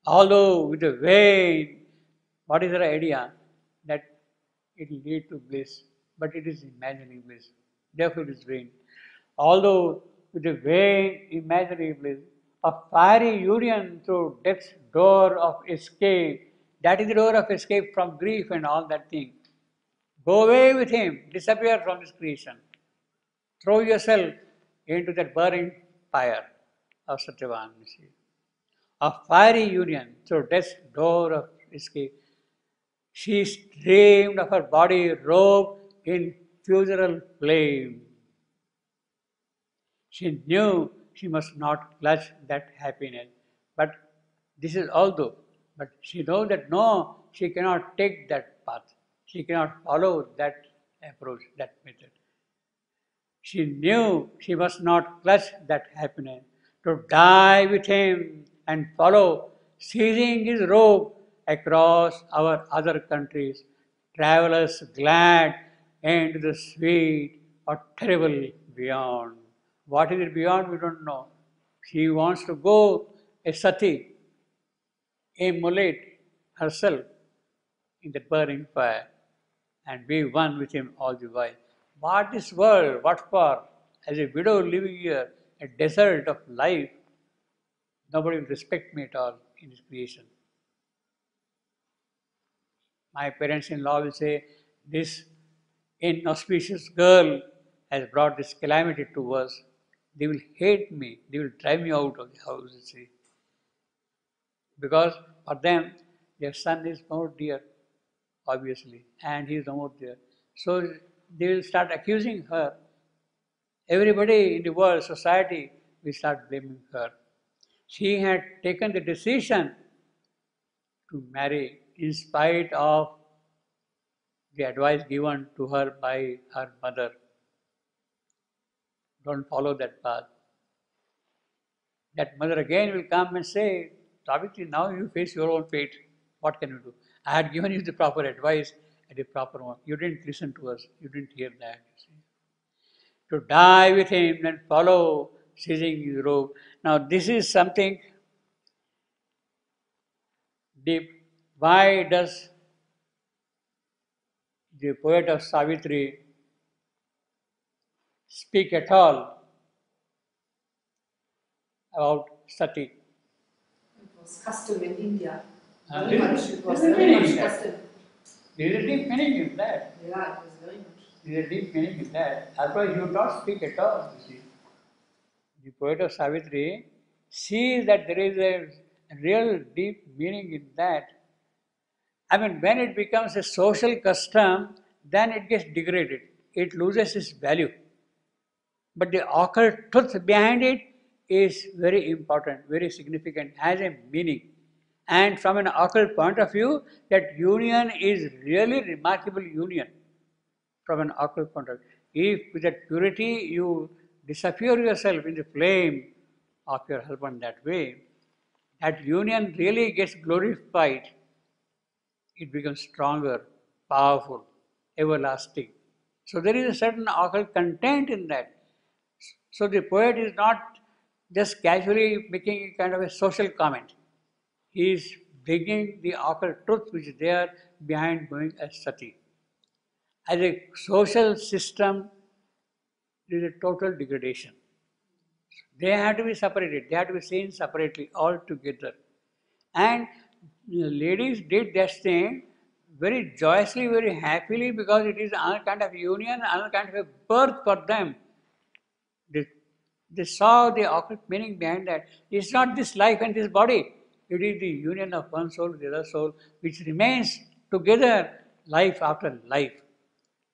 Although with a vain, what is the idea? That it will lead to bliss, but it is imaginary bliss. Therefore, it is vain. Although with a vain imaginary bliss, a fiery union through death's door of escape, that is the door of escape from grief and all that thing. Go away with him, disappear from this creation. Throw yourself into that burning fire of Satyavan. You see. A fiery union through death's door of escape. She dreamed of her body robed in funeral flame. She knew she must not clutch that happiness. But this is although, but she knows that no, she cannot take that path. She cannot follow that approach, that method. She knew she must not clutch that happiness, to die with him and follow, seizing his robe across our other countries, travelers glad into the sweet or terrible beyond. What is it beyond? We don't know. She wants to go a sati, immolate herself in the burning fire and be one with him all the while. What this world? What for? As a widow living here, a desert of life, nobody will respect me at all in this creation. My parents-in-law will say, this inauspicious girl has brought this calamity to us. They will hate me. They will drive me out of the house, you see. Because for them, their son is more dear, obviously, and he is no more there. So they will start accusing her. Everybody in the world, society, will start blaming her. She had taken the decision to marry in spite of the advice given to her by her mother. Don't follow that path. That mother again will come and say, Savitri, now you face your own fate. What can you do? I had given you the proper advice and the proper one. You didn't listen to us. You didn't hear that. You see. To die with him and follow, seizing his robe. Now this is something deep. Why does the poet of Savitri speak at all about sati? It was custom in India. And Very much. It was very much custom. there is a deep meaning in that. Yeah, it was very much. There is a deep meaning in that. Otherwise, you don't speak at all, you see. The poet of Savitri sees that there is a real deep meaning in that. I mean, when it becomes a social custom, then it gets degraded. It loses its value. But the occult truth behind it is very important, very significant, has a meaning. And from an occult point of view, that union is really remarkable union from an occult point of view. If with that purity you disappear yourself in the flame of your husband that way, that union really gets glorified. It becomes stronger, powerful, everlasting. So there is a certain occult content in that. So the poet is not just casually making a kind of a social comment. He is bringing the occult truth which is there behind going as sati. As a social system, there is a total degradation. They have to be separated. They have to be seen separately, all together. And ladies did that thing very joyously, very happily, because it is another kind of union, another kind of a birth for them. They, they saw the occult meaning behind that. It's not this life and this body. It is the union of one soul with the other soul, which remains together life after life.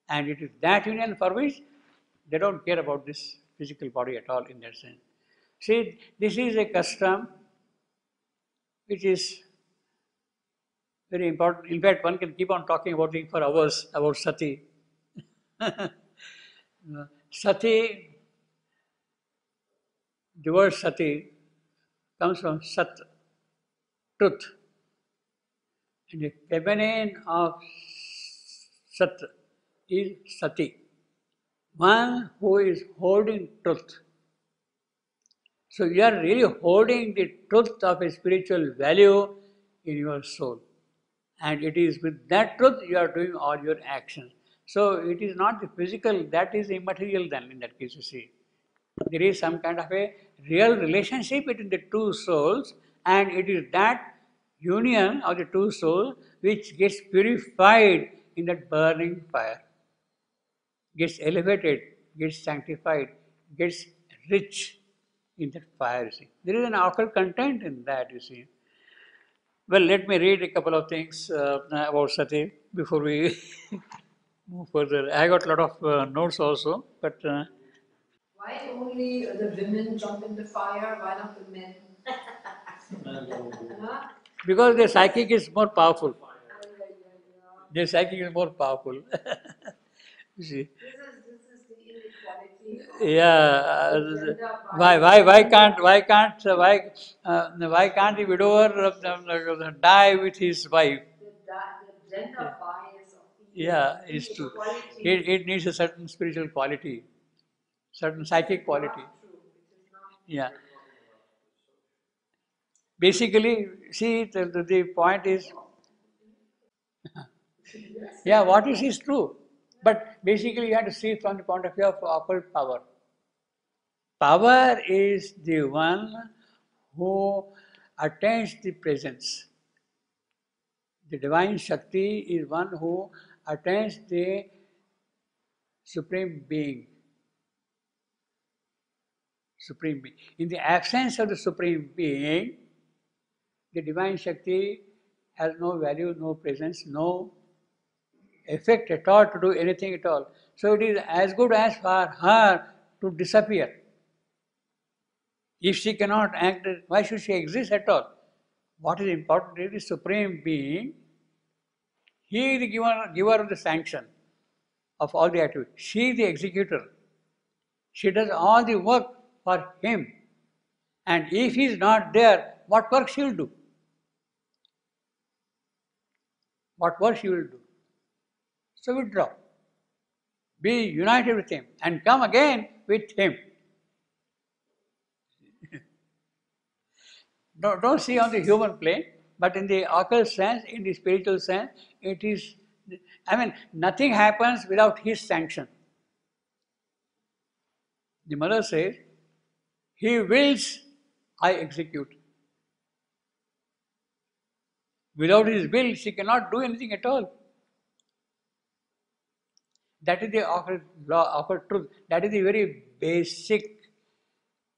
And it is that union for which they don't care about this physical body at all in that sense. See, this is a custom which is very important. In fact, one can keep on talking about it for hours about sati. Sati, the word sati comes from sat, truth. And the feminine of sat is sati, one who is holding truth. So you are really holding the truth of a spiritual value in your soul. And it is with that truth you are doing all your actions. So it is not the physical, that is immaterial then in that case, you see. There is some kind of a real relationship between the two souls, and it is that union of the two souls which gets purified in that burning fire, gets elevated, gets sanctified, gets rich in that fire, you see. There is an occult content in that, you see. Well, let me read a couple of things about Sati before we move further. I got a lot of notes also, but Why only the women jump in the fire? Why not the men? Huh? because the psychic is more powerful. The psychic is more powerful. You see. This is the inequality. Yeah. Gender Why can't the widower die with his wife? the gender bias of Yeah, it's true. inequality. It needs a certain spiritual quality, certain psychic quality. Yeah. Basically, see, the point is, yeah, what is true. But basically, you have to see it from the point of view of occult power. Power is the one who attains the presence. The divine Shakti is one who attains the supreme being. Supreme being. In the absence of the supreme being, the divine Shakti has no value, no presence, no effect at all to do anything at all. So it is as good as for her to disappear. If she cannot act, why should she exist at all? What is important is the Supreme Being. He is the giver of the sanction of all the activity. She is the executor. She does all the work for him. And if he is not there, what work she will do? What work she will do? So withdraw. Be united with him and come again with him. Don't see on the human plane, but in the occult sense, in the spiritual sense, it is, nothing happens without his sanction. The mother says, he wills, I execute. Without his will, she cannot do anything at all. That is the occult law, occult truth. That is the very basic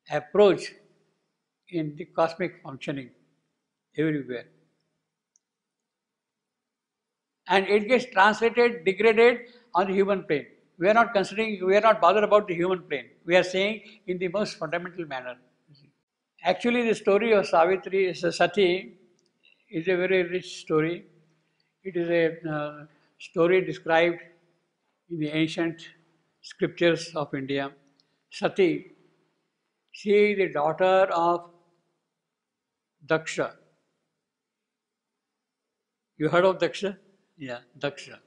approach in the cosmic functioning everywhere. And it gets translated, degraded on the human plane. We are not bothered about the human plane. We are saying in the most fundamental manner. Actually, the story of Savitri, Sati, is a very rich story. It is a story described in the ancient scriptures of India. Sati, she is the daughter of Daksha. You heard of Daksha? Yeah, Daksha.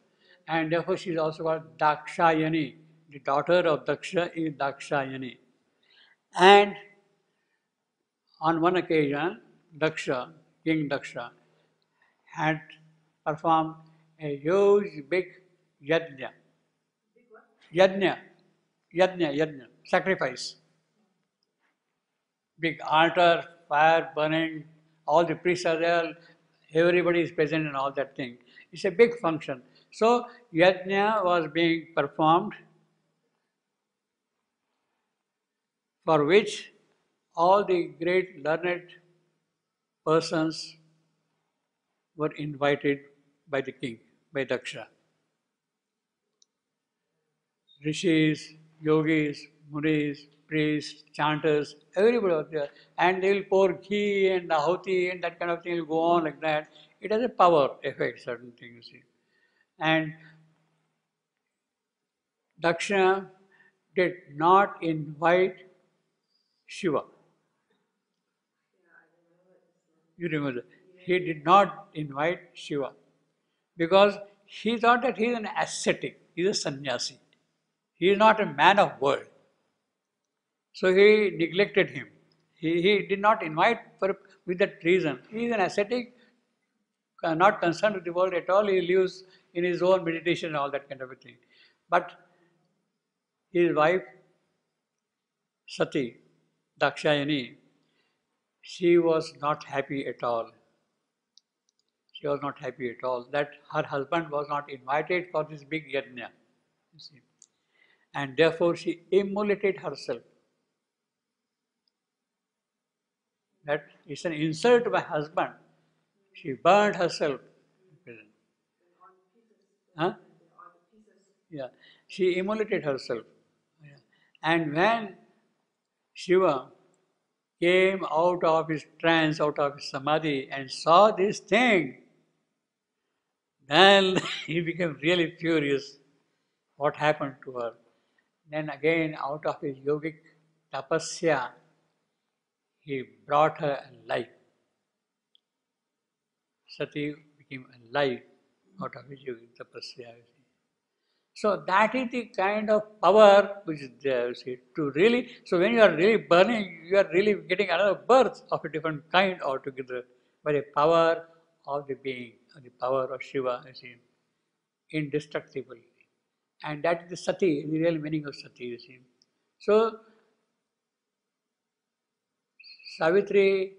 And therefore she is also called Dakshayani. The daughter of Daksha is Dakshayani. And on one occasion, Daksha, King Daksha, had performed a huge big yajna. Yajna, sacrifice. Big altar, fire burning, all the priests are there, everybody is present and all that thing. It's a big function. So, yajna was being performed, for which all the great learned persons were invited by the king, by Daksha. Rishis, yogis, munis, priests, chanters, everybody was there. And they will pour ghee and ahuti and that kind of thing will go on like that. It has a power effect, certain things, you see. And Daksha did not invite Shiva. You remember that? He did not invite Shiva because he thought that he is an ascetic, he is a sannyasi. He is not a man of world. So he neglected him. He did not invite with that reason. He is an ascetic, not concerned with the world at all. He lives in his own meditation and all that kind of a thing. But his wife, Sati, Dakshayani, she was not happy at all. She was not happy at all that her husband was not invited for this big yajna. You see. And therefore she immolated herself. That is an insult to my husband. She burned herself. Huh? Yeah. She immolated herself. Yeah. And when Shiva came out of his trance, out of his samadhi, and saw this thing, then he became really furious. What happened to her? Then again, out of his yogic tapasya, he brought her alive. Sati became alive out of his yogic tapasya. So that is the kind of power which is there, you see, to really, so when you are really burning, you are really getting another birth of a different kind altogether, by the power of the being, of the power of Shiva, you see, indestructible. And that is the Sati, the real meaning of Sati, you see. So, Savitri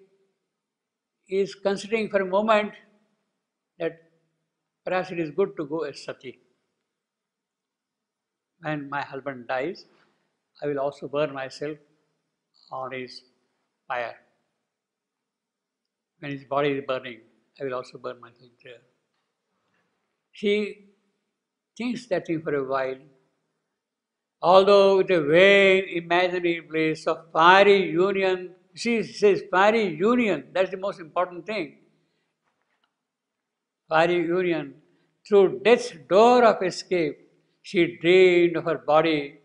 is considering for a moment that perhaps it is good to go as Sati. When my husband dies, I will also burn myself on his fire. When his body is burning, I will also burn myself there. She thinks that thing for a while, although with a vain imaginary bliss of fiery union. She says fiery union, that's the most important thing. Fiery union, through death's door of escape, she drained of her body.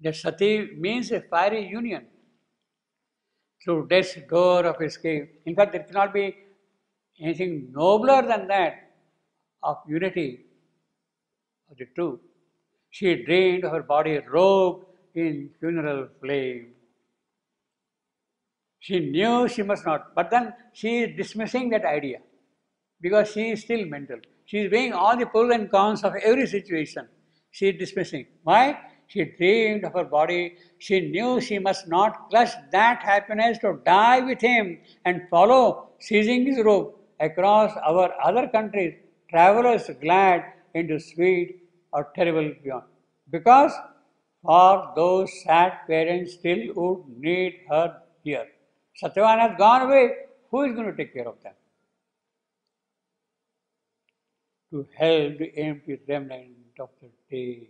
The Sati means a fiery union. Through death's door of escape. In fact, there cannot be anything nobler than that of unity of the two. She drained of her body robed in funeral flame. She knew she must not, but then she is dismissing that idea because she is still mental. She is weighing all the pros and cons of every situation. She is dismissing. Why? She dreamed of her body. She knew she must not clutch that happiness to die with him and follow, seizing his robe across our other countries, travelers glad into sweet or terrible beyond. Because for those sad parents still would need her here. Satyavan has gone away. Who is going to take care of them? To help the empty remnant of the day.